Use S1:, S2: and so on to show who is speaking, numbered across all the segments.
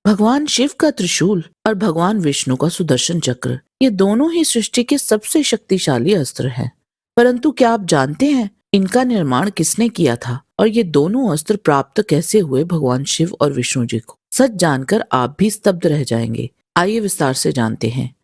S1: भगवान शिव का त्रिशूल और भगवान विष्णु का सुदर्शन चक्र, ये दोनों ही सृष्टि के सबसे शक्तिशाली अस्त्र हैं। परंतु क्या आप जानते हैं इनका निर्माण किसने किया था और ये दोनों अस्त्र प्राप्त कैसे हुए भगवान शिव और विष्णु जी को? सच जानकर आप भी स्तब्ध रह जाएंगे। आइए विस्तार से जानते हैं।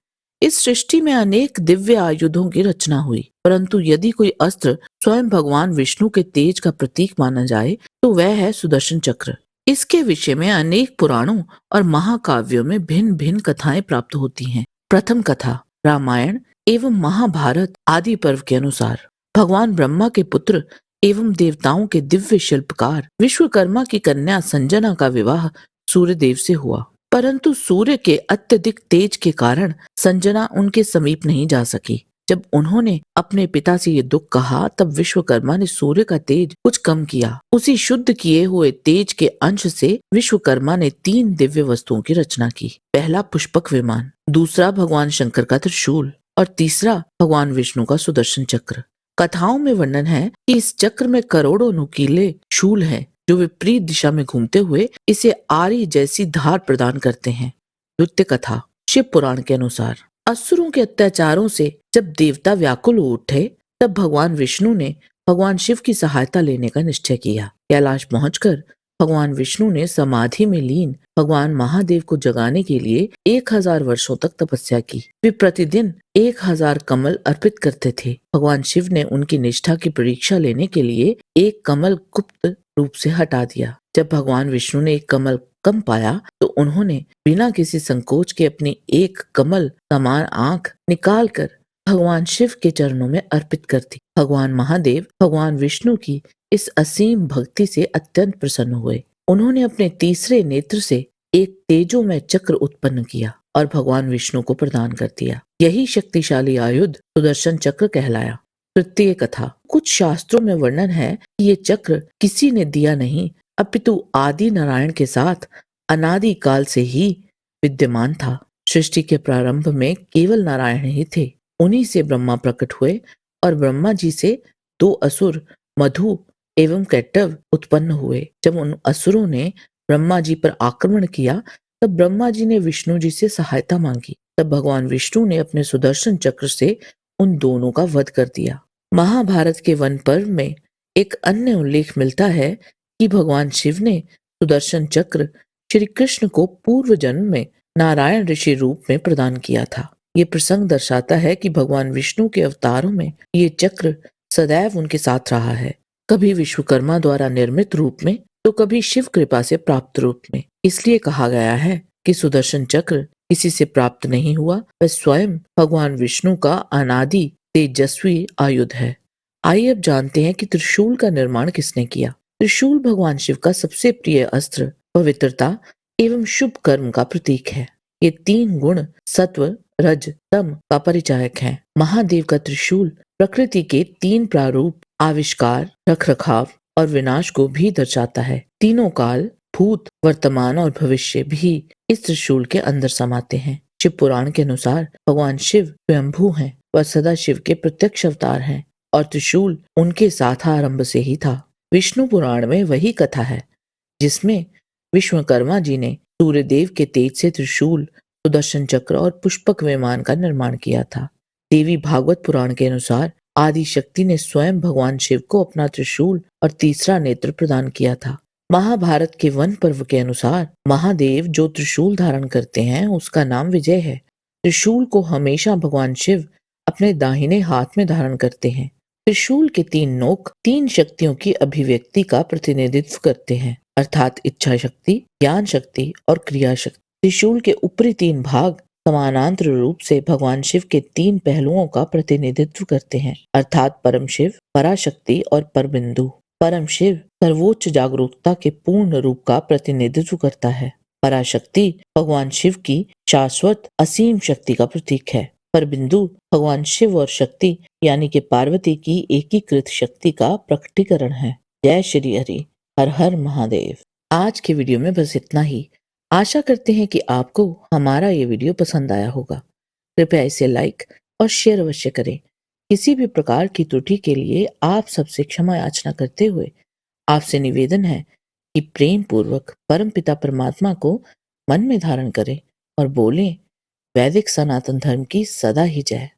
S1: इस सृष्टि में अनेक दिव्य आयुधों की रचना हुई, परंतु यदि कोई अस्त्र स्वयं भगवान विष्णु के तेज का प्रतीक माना जाए तो वह है सुदर्शन चक्र। इसके विषय में अनेक पुराणों और महाकाव्यों में भिन्न भिन्न कथाएं प्राप्त होती हैं। प्रथम कथा रामायण एवं महाभारत आदि पर्व के अनुसार भगवान ब्रह्मा के पुत्र एवं देवताओं के दिव्य शिल्पकार विश्वकर्मा की कन्या संजना का विवाह सूर्यदेव से हुआ, परंतु सूर्य के अत्यधिक तेज के कारण संजना उनके समीप नहीं जा सकी। जब उन्होंने अपने पिता से ये दुख कहा तब विश्वकर्मा ने सूर्य का तेज कुछ कम किया। उसी शुद्ध किए हुए तेज के अंश से विश्वकर्मा ने 3 दिव्य वस्तुओं की रचना की। पहला पुष्पक विमान, दूसरा भगवान शंकर का त्रिशूल और तीसरा भगवान विष्णु का सुदर्शन चक्र। कथाओं में वर्णन है कि इस चक्र में करोड़ों नुकीले शूल हैं जो विपरीत दिशा में घूमते हुए इसे आरी जैसी धार प्रदान करते हैं। द्वितीय कथा शिव पुराण के अनुसार असुरों के अत्याचारों से जब देवता व्याकुल हो उठे तब भगवान विष्णु ने भगवान शिव की सहायता लेने का निश्चय किया। कैलाश पहुंचकर भगवान विष्णु ने समाधि में लीन भगवान महादेव को जगाने के लिए 1000 वर्षों तक तपस्या की। वे प्रतिदिन 1000 कमल अर्पित करते थे। भगवान शिव ने उनकी निष्ठा की परीक्षा लेने के लिए एक कमल गुप्त रूप से हटा दिया। जब भगवान विष्णु ने एक कमल कम पाया तो उन्होंने बिना किसी संकोच के अपनी एक कमल समान आंख निकालकर भगवान शिव के चरणों में अर्पित कर दी। भगवान महादेव भगवान विष्णु की इस असीम भक्ति से अत्यंत प्रसन्न हुए। उन्होंने अपने तीसरे नेत्र से एक तेजोमय चक्र उत्पन्न किया और भगवान विष्णु को प्रदान कर दिया। यही शक्तिशाली आयुध सुदर्शन चक्र कहलाया। तृतीय कथा कुछ शास्त्रों में वर्णन है कि ये चक्र किसी ने दिया नहीं अपितु आदि नारायण के साथ अनादि काल से ही विद्यमान था। सृष्टि के प्रारंभ में केवल नारायण ही थे। उन्हीं से ब्रह्मा प्रकट हुए और ब्रह्मा जी से 2 असुर मधु एवं कैटव उत्पन्न हुए। जब उन असुरों ने ब्रह्मा जी पर आक्रमण किया तब ब्रह्मा जी ने विष्णु जी से सहायता मांगी। तब भगवान विष्णु ने अपने सुदर्शन चक्र से उन दोनों का वध कर दिया। महाभारत के वन पर्व में एक अन्य उल्लेख मिलता है कि भगवान शिव ने सुदर्शन चक्र श्री कृष्ण को पूर्व जन्म में नारायण ऋषि रूप में प्रदान किया था। ये प्रसंग दर्शाता है कि भगवान विष्णु के अवतारों में ये चक्र सदैव उनके साथ रहा है, कभी विश्वकर्मा द्वारा निर्मित रूप में तो कभी शिव कृपा से प्राप्त रूप में। इसलिए कहा गया है कि सुदर्शन चक्र किसी से प्राप्त नहीं हुआ, वह स्वयं भगवान विष्णु का अनादि तेजस्वी आयुध है। आइए अब जानते हैं कि त्रिशूल का निर्माण किसने किया। त्रिशूल भगवान शिव का सबसे प्रिय अस्त्र, पवित्रता एवं शुभ कर्म का प्रतीक है। ये 3 गुण सत्व रज तम का परिचायक है। महादेव का त्रिशूल प्रकृति के 3 प्रारूप आविष्कार, रखरखाव और विनाश को भी दर्शाता है। तीनों काल, भूत, वर्तमान और भविष्य भी इस त्रिशूल के अंदर समाते हैं। शिव पुराण के अनुसार भगवान शिव स्वयंभू हैं, वह सदा शिव के प्रत्यक्ष अवतार हैं और त्रिशूल उनके साथ आरंभ से ही था। विष्णु पुराण में वही कथा है जिसमें विश्वकर्मा जी ने सूर्यदेव के तेज से त्रिशूल, सुदर्शन चक्र और पुष्पक विमान का निर्माण किया था। देवी भागवत पुराण के अनुसार आदि शक्ति ने स्वयं भगवान शिव को अपना त्रिशूल और तीसरा नेत्र प्रदान किया था। महाभारत के वन पर्व के अनुसार महादेव जो त्रिशूल धारण करते हैं उसका नाम विजय है। त्रिशूल को हमेशा भगवान शिव अपने दाहिने हाथ में धारण करते हैं। त्रिशूल के 3 नोक 3 शक्तियों की अभिव्यक्ति का प्रतिनिधित्व करते हैं, अर्थात इच्छा शक्ति, ज्ञान शक्ति और क्रिया शक्ति। त्रिशूल के ऊपरी 3 भाग समानांतर रूप से भगवान शिव के 3 पहलुओं का प्रतिनिधित्व करते हैं, अर्थात परम शिव, पराशक्ति और परबिंदु। परम शिव सर्वोच्च जागरूकता के पूर्ण रूप का प्रतिनिधित्व करता है। पराशक्ति भगवान शिव की शाश्वत असीम शक्ति का प्रतीक है। परबिंदु भगवान शिव और शक्ति यानी कि पार्वती की एकीकृत शक्ति का प्रकटीकरण है। जय श्री हरि, हर हर महादेव। आज के वीडियो में बस इतना ही। आशा करते हैं कि आपको हमारा ये वीडियो पसंद आया होगा। कृपया इसे लाइक और शेयर अवश्य करें। किसी भी प्रकार की त्रुटि के लिए आप सबसे क्षमा याचना करते हुए आपसे निवेदन है कि प्रेम पूर्वक परमपिता परमात्मा को मन में धारण करें और बोलें, वैदिक सनातन धर्म की सदा ही जय।